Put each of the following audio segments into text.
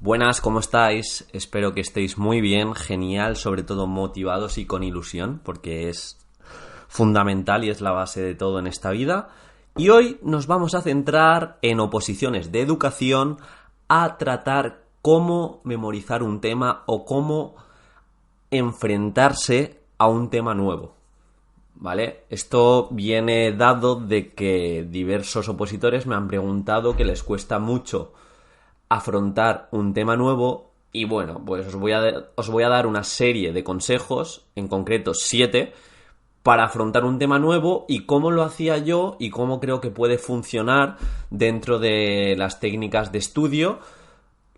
Buenas, ¿cómo estáis? Espero que estéis muy bien, genial, sobre todo motivados y con ilusión, porque es fundamental y es la base de todo en esta vida. Y hoy nos vamos a centrar en oposiciones de educación a tratar cómo memorizar un tema o cómo enfrentarse a un tema nuevo. ¿Vale? Esto viene dado de que diversos opositores me han preguntado que les cuesta mucho afrontar un tema nuevo y bueno, pues os voy a dar una serie de consejos, en concreto 7, para afrontar un tema nuevo y cómo lo hacía yo y cómo creo que puede funcionar dentro de las técnicas de estudio.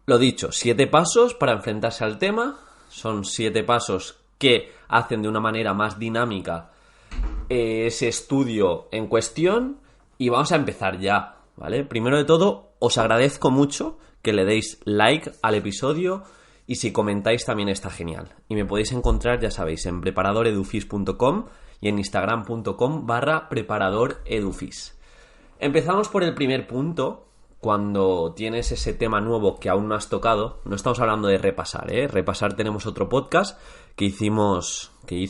Lo dicho, 7 pasos para enfrentarse al tema, son 7 pasos que hacen de una manera más dinámica ese estudio en cuestión y vamos a empezar ya, ¿vale? Primero de todo, os agradezco mucho que le deis like al episodio y si comentáis también está genial. Y me podéis encontrar, ya sabéis, en preparadoredufis.com y en instagram.com/preparadoredufis. Empezamos por el primer punto. Cuando tienes ese tema nuevo que aún no has tocado, no estamos hablando de repasar, ¿eh? Repasar tenemos otro podcast que hice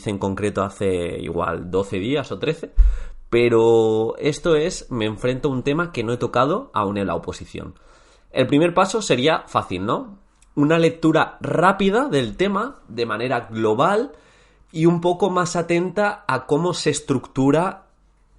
en concreto hace igual 12 días o 13, pero esto es, me enfrento a un tema que no he tocado aún en la oposición. El primer paso sería fácil, ¿no? Una lectura rápida del tema de manera global y un poco más atenta a cómo se estructura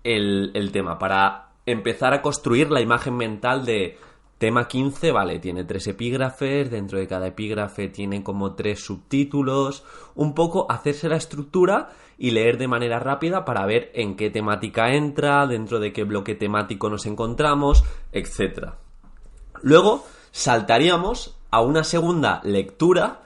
el tema, para empezar a construir la imagen mental de tema 15, vale, tiene 3 epígrafes, dentro de cada epígrafe tiene como 3 subtítulos, un poco hacerse la estructura y leer de manera rápida para ver en qué temática entra, dentro de qué bloque temático nos encontramos, etc. Luego saltaríamos a una segunda lectura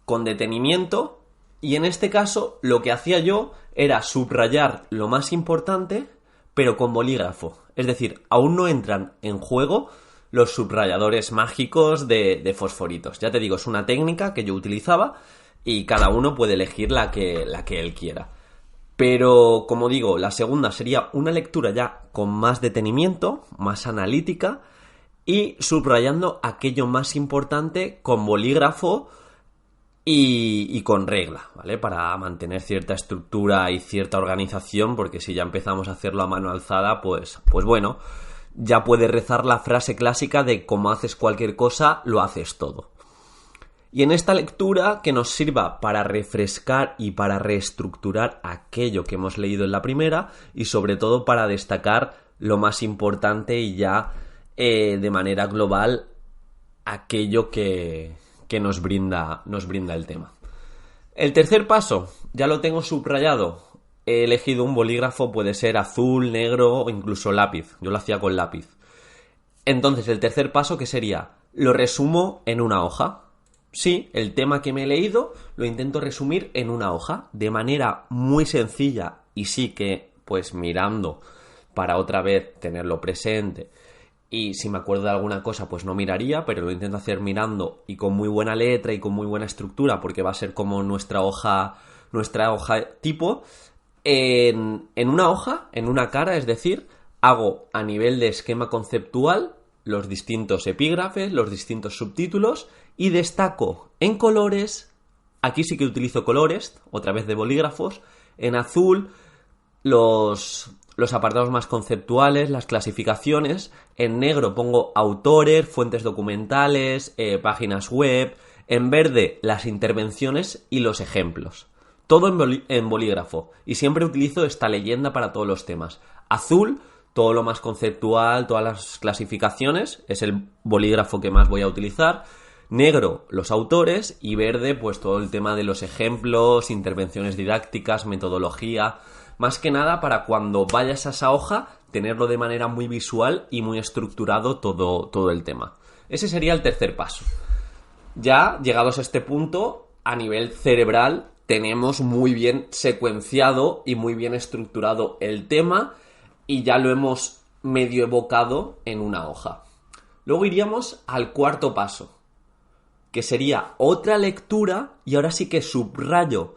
con detenimiento y en este caso lo que hacía yo era subrayar lo más importante pero con bolígrafo. Es decir, aún no entran en juego los subrayadores mágicos de fosforitos. Ya te digo, es una técnica que yo utilizaba y cada uno puede elegir la que él quiera. Pero, como digo, la segunda sería una lectura ya con más detenimiento, más analítica y subrayando aquello más importante con bolígrafo y con regla, ¿vale? Para mantener cierta estructura y cierta organización, porque si ya empezamos a hacerlo a mano alzada, pues bueno, ya puedes rezar la frase clásica de como haces cualquier cosa, lo haces todo. Y en esta lectura que nos sirva para refrescar y para reestructurar aquello que hemos leído en la primera y sobre todo para destacar lo más importante y ya de manera global aquello que nos brinda el tema. El tercer paso, ya lo tengo subrayado. He elegido un bolígrafo, puede ser azul, negro o incluso lápiz. Yo lo hacía con lápiz. Entonces, el tercer paso, ¿qué sería? Lo resumo en una hoja. Sí, el tema que me he leído lo intento resumir en una hoja de manera muy sencilla y sí que, pues mirando para otra vez tenerlo presente. Y si me acuerdo de alguna cosa, pues no miraría, pero lo intento hacer mirando y con muy buena letra y con muy buena estructura, porque va a ser como nuestra hoja tipo. En una hoja, en una cara, es decir, hago a nivel de esquema conceptual los distintos epígrafes, los distintos subtítulos y destaco en colores, aquí sí que utilizo colores, otra vez de bolígrafos, en azul los apartados más conceptuales, las clasificaciones, en negro pongo autores, fuentes documentales, páginas web, en verde las intervenciones y los ejemplos. Todo en bolígrafo y siempre utilizo esta leyenda para todos los temas. Azul, todo lo más conceptual, todas las clasificaciones, es el bolígrafo que más voy a utilizar. Negro, los autores y verde, pues todo el tema de los ejemplos, intervenciones didácticas, metodología. Más que nada para cuando vayas a esa hoja tenerlo de manera muy visual y muy estructurado todo el tema. Ese sería el tercer paso. Ya llegados a este punto, a nivel cerebral tenemos muy bien secuenciado y muy bien estructurado el tema y ya lo hemos medio evocado en una hoja. Luego iríamos al cuarto paso, que sería otra lectura y ahora sí que subrayo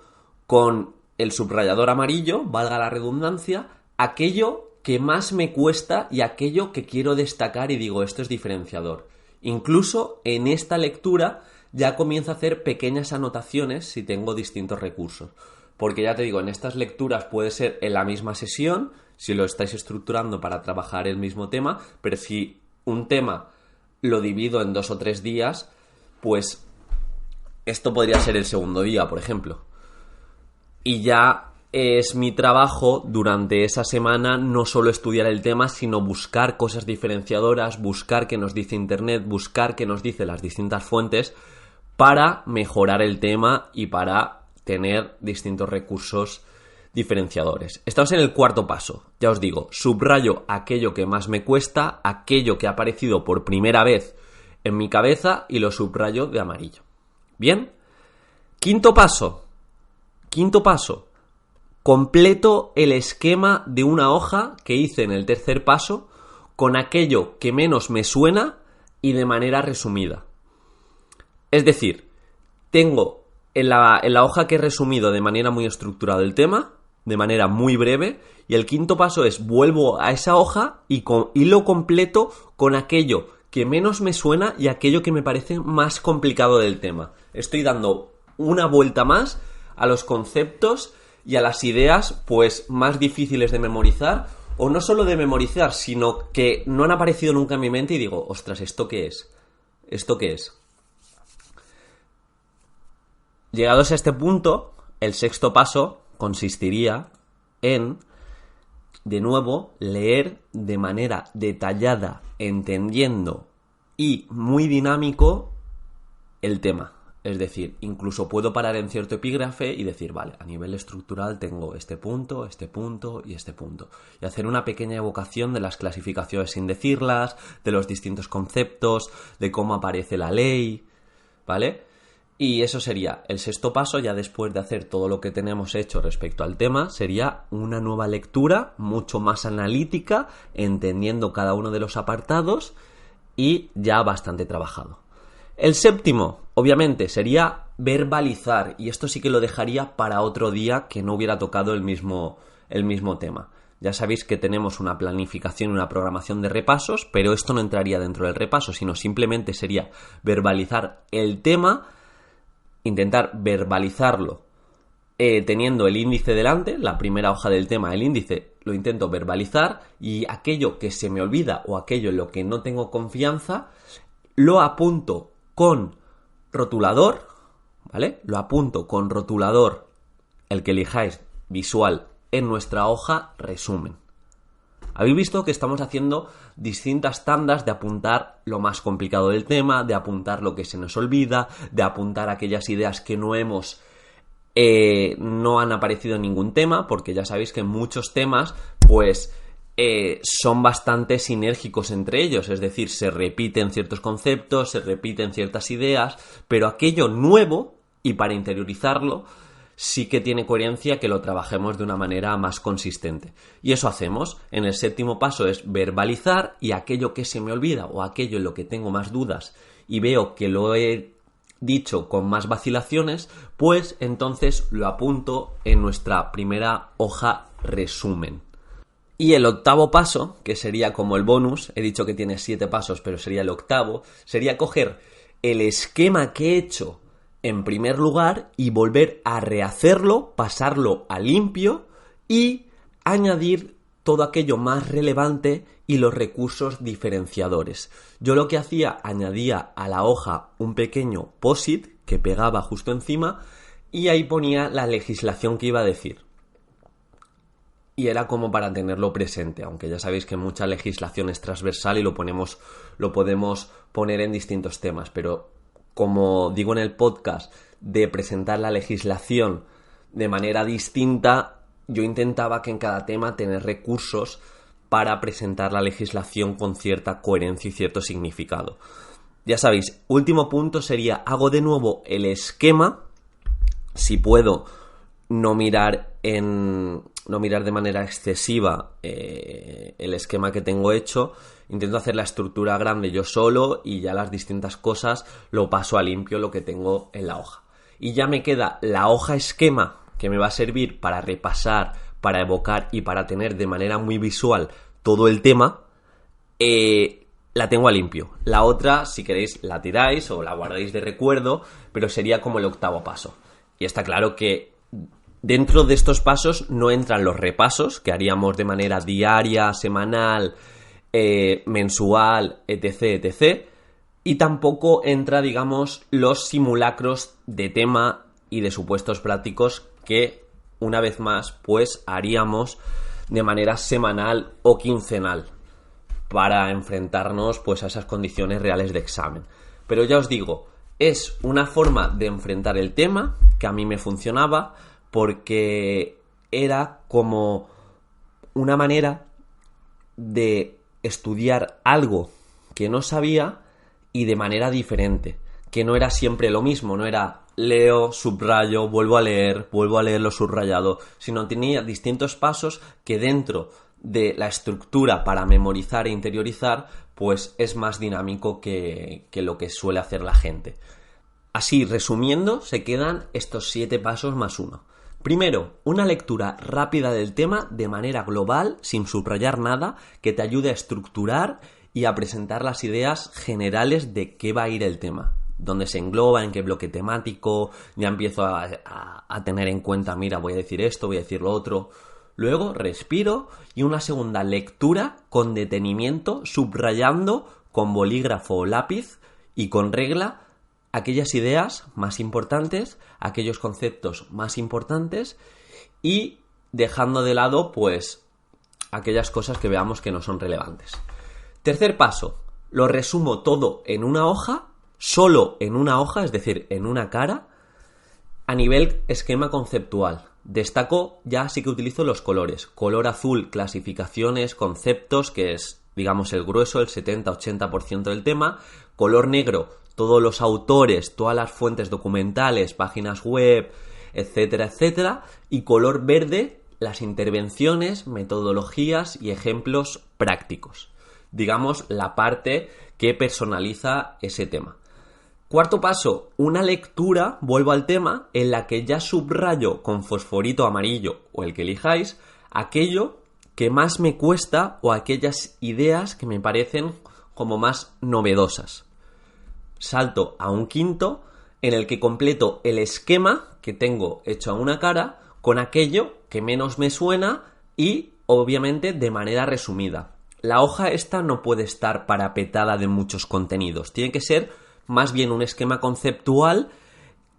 con el subrayador amarillo, valga la redundancia, aquello que más me cuesta y aquello que quiero destacar y digo, esto es diferenciador. Incluso en esta lectura ya comienzo a hacer pequeñas anotaciones si tengo distintos recursos. Porque ya te digo, en estas lecturas puede ser en la misma sesión, si lo estáis estructurando para trabajar el mismo tema, pero si un tema lo divido en 2 o 3 días, pues esto podría ser el segundo día, por ejemplo. Y ya es mi trabajo durante esa semana no solo estudiar el tema, sino buscar cosas diferenciadoras, buscar qué nos dice Internet, buscar qué nos dice las distintas fuentes para mejorar el tema y para tener distintos recursos diferenciadores. Estamos en el cuarto paso. Ya os digo, subrayo aquello que más me cuesta, aquello que ha aparecido por primera vez en mi cabeza y lo subrayo de amarillo. ¿Bien? Quinto paso. Completo el esquema de una hoja que hice en el tercer paso con aquello que menos me suena y de manera resumida. Es decir, tengo en la hoja que he resumido de manera muy estructurada el tema, de manera muy breve, y el quinto paso es vuelvo a esa hoja y lo completo con aquello que menos me suena y aquello que me parece más complicado del tema. Estoy dando una vuelta más a los conceptos y a las ideas pues más difíciles de memorizar, o no solo de memorizar, sino que no han aparecido nunca en mi mente y digo, ostras, ¿esto qué es? ¿Esto qué es? Llegados a este punto, el sexto paso consistiría en, de nuevo, leer de manera detallada, entendiendo y muy dinámico el tema. Es decir, incluso puedo parar en cierto epígrafe y decir, vale, a nivel estructural tengo este punto y este punto. Y hacer una pequeña evocación de las clasificaciones sin decirlas, de los distintos conceptos, de cómo aparece la ley, ¿vale? Y eso sería el sexto paso, ya después de hacer todo lo que tenemos hecho respecto al tema, sería una nueva lectura mucho más analítica, entendiendo cada uno de los apartados y ya bastante trabajado. El séptimo, obviamente, sería verbalizar, y esto sí que lo dejaría para otro día que no hubiera tocado el mismo tema. Ya sabéis que tenemos una planificación y una programación de repasos, pero esto no entraría dentro del repaso, sino simplemente sería verbalizar el tema, intentar verbalizarlo teniendo el índice delante, la primera hoja del tema, el índice, lo intento verbalizar, y aquello que se me olvida o aquello en lo que no tengo confianza, lo apunto con rotulador, ¿vale? Lo apunto con rotulador, el que elijáis, visual, en nuestra hoja resumen. Habéis visto que estamos haciendo distintas tandas de apuntar lo más complicado del tema, de apuntar lo que se nos olvida, de apuntar aquellas ideas que no han aparecido en ningún tema, porque ya sabéis que en muchos temas, pues son bastante sinérgicos entre ellos, es decir, se repiten ciertos conceptos, se repiten ciertas ideas, pero aquello nuevo, y para interiorizarlo, sí que tiene coherencia que lo trabajemos de una manera más consistente. Y eso hacemos. En el séptimo paso es verbalizar, y aquello que se me olvida o aquello en lo que tengo más dudas y veo que lo he dicho con más vacilaciones, pues entonces lo apunto en nuestra primera hoja resumen. Y el octavo paso, que sería como el bonus, he dicho que tiene 7 pasos, pero sería el octavo, sería coger el esquema que he hecho en primer lugar y volver a rehacerlo, pasarlo a limpio y añadir todo aquello más relevante y los recursos diferenciadores. Yo lo que hacía, añadía a la hoja un pequeño post-it que pegaba justo encima y ahí ponía la legislación que iba a decir. Y era como para tenerlo presente, aunque ya sabéis que mucha legislación es transversal y lo podemos poner en distintos temas, pero como digo en el podcast, de presentar la legislación de manera distinta, yo intentaba que en cada tema tener recursos para presentar la legislación con cierta coherencia y cierto significado. Ya sabéis, último punto sería, hago de nuevo el esquema, si puedo no mirar de manera excesiva el esquema que tengo hecho, intento hacer la estructura grande yo solo y ya las distintas cosas lo paso a limpio lo que tengo en la hoja. Y ya me queda la hoja esquema que me va a servir para repasar, para evocar y para tener de manera muy visual todo el tema. la tengo a limpio. La otra, si queréis, la tiráis o la guardáis de recuerdo, pero sería como el octavo paso. Y está claro que dentro de estos pasos no entran los repasos que haríamos de manera diaria, semanal, mensual, etc, etc. Y tampoco entra, digamos, los simulacros de tema y de supuestos prácticos que, una vez más, pues haríamos de manera semanal o quincenal para enfrentarnos pues a esas condiciones reales de examen. Pero ya os digo, es una forma de enfrentar el tema que a mí me funcionaba porque era como una manera de estudiar algo que no sabía y de manera diferente, que no era siempre lo mismo, no era leo, subrayo, vuelvo a leer lo subrayado, sino tenía distintos pasos que dentro de la estructura para memorizar e interiorizar, pues es más dinámico que lo que suele hacer la gente. Así, resumiendo, se quedan estos 7 pasos más 1. Primero, una lectura rápida del tema de manera global, sin subrayar nada, que te ayude a estructurar y a presentar las ideas generales de qué va a ir el tema, dónde se engloba, en qué bloque temático, ya empiezo a tener en cuenta, mira, voy a decir esto, voy a decir lo otro. Luego, respiro y una segunda lectura con detenimiento, subrayando con bolígrafo o lápiz y con regla aquellas ideas más importantes, aquellos conceptos más importantes y dejando de lado, pues, aquellas cosas que veamos que no son relevantes. Tercer paso, lo resumo todo en una hoja, solo en una hoja, es decir, en una cara, a nivel esquema conceptual. Destaco, ya sí que utilizo los colores. Color azul, clasificaciones, conceptos, que es, digamos, el grueso, el 70-80% del tema. Color negro, todos los autores, todas las fuentes documentales, páginas web, etcétera, etcétera. Y color verde, las intervenciones, metodologías y ejemplos prácticos. Digamos, la parte que personaliza ese tema. Cuarto paso, una lectura, vuelvo al tema, en la que ya subrayo con fosforito amarillo o el que elijáis, aquello que más me cuesta o aquellas ideas que me parecen como más novedosas. Salto a un quinto, en el que completo el esquema que tengo hecho a una cara con aquello que menos me suena y, obviamente, de manera resumida. La hoja esta no puede estar parapetada de muchos contenidos, tiene que ser más bien un esquema conceptual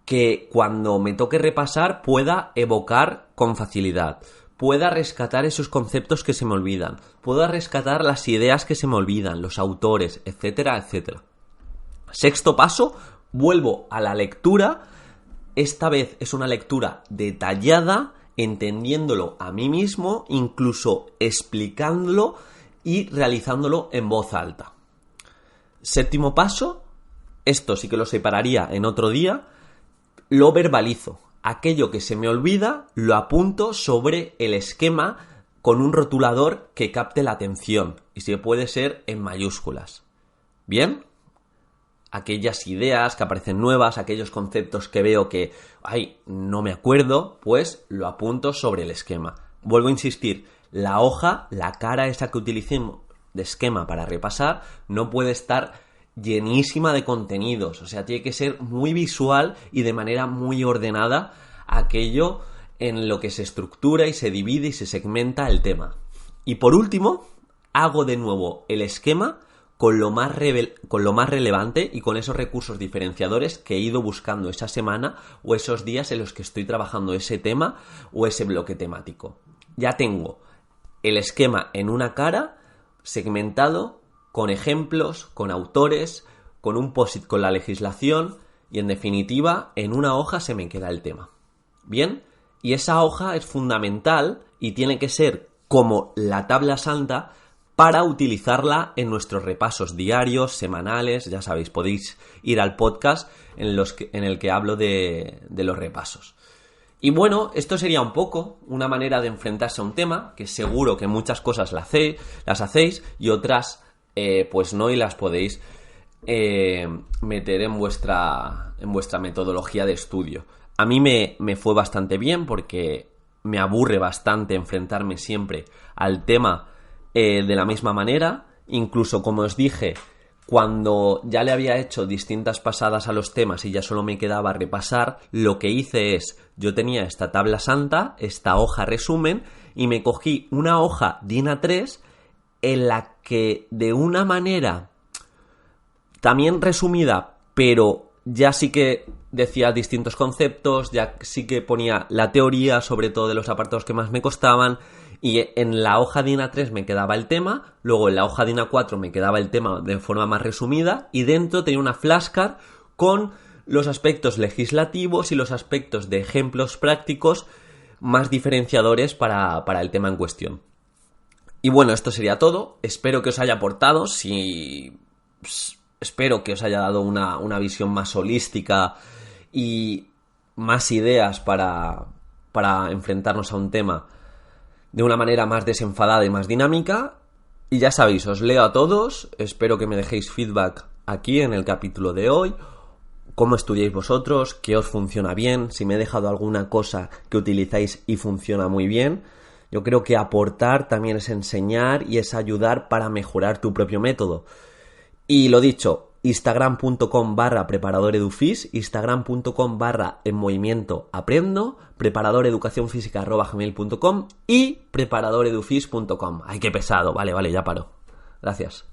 que cuando me toque repasar pueda evocar con facilidad, pueda rescatar esos conceptos que se me olvidan, pueda rescatar las ideas que se me olvidan, los autores, etcétera, etcétera. Sexto paso, vuelvo a la lectura. Esta vez es una lectura detallada, entendiéndolo a mí mismo, incluso explicándolo y realizándolo en voz alta. Séptimo paso, esto sí que lo separaría en otro día, lo verbalizo. Aquello que se me olvida lo apunto sobre el esquema con un rotulador que capte la atención y si puede ser en mayúsculas. ¿Bien? Aquellas ideas que aparecen nuevas, aquellos conceptos que veo que, no me acuerdo, pues lo apunto sobre el esquema. Vuelvo a insistir, la hoja, la cara esa que utilicemos de esquema para repasar, no puede estar llenísima de contenidos, o sea, tiene que ser muy visual y de manera muy ordenada aquello en lo que se estructura y se divide y se segmenta el tema. Y por último, hago de nuevo el esquema con lo más relevante y con esos recursos diferenciadores que he ido buscando esa semana o esos días en los que estoy trabajando ese tema o ese bloque temático. Ya tengo el esquema en una cara, segmentado, con ejemplos, con autores, con un post-it con la legislación y, en definitiva, en una hoja se me queda el tema. ¿Bien? Y esa hoja es fundamental y tiene que ser como la tabla santa para utilizarla en nuestros repasos diarios, semanales. Ya sabéis, podéis ir al podcast en el que hablo de los repasos. Y bueno, esto sería un poco una manera de enfrentarse a un tema, que seguro que muchas cosas las hacéis y otras pues no, y las podéis meter en vuestra metodología de estudio. A mí me fue bastante bien porque me aburre bastante enfrentarme siempre al tema de la misma manera Incluso, como os dije, cuando ya le había hecho distintas pasadas a los temas y ya solo me quedaba repasar, lo que hice es, yo tenía esta tabla santa, esta hoja resumen, y me cogí una hoja DIN A3 en la que de una manera también resumida, pero ya sí que decía distintos conceptos, ya sí que ponía la teoría, sobre todo de los apartados que más me costaban, y en la hoja DIN A3 me quedaba el tema, luego en la hoja DIN A4 me quedaba el tema de forma más resumida, y dentro tenía una flashcard con los aspectos legislativos y los aspectos de ejemplos prácticos más diferenciadores para el tema en cuestión. Y bueno, esto sería todo. Espero que os haya aportado. Espero que os haya dado una visión más holística y más ideas para enfrentarnos a un tema de una manera más desenfadada y más dinámica. Y ya sabéis, os leo a todos. Espero que me dejéis feedback aquí en el capítulo de hoy. Cómo estudiáis vosotros, qué os funciona bien, si me he dejado alguna cosa que utilizáis y funciona muy bien. Yo creo que aportar también es enseñar y es ayudar para mejorar tu propio método. Y lo dicho, instagram.com/preparadoredufis, instagram.com/enmovimientoaprendo, preparadoreducacionfísica@gmail.com y preparadoredufis.com. Ay, qué pesado, vale, ya paro. Gracias.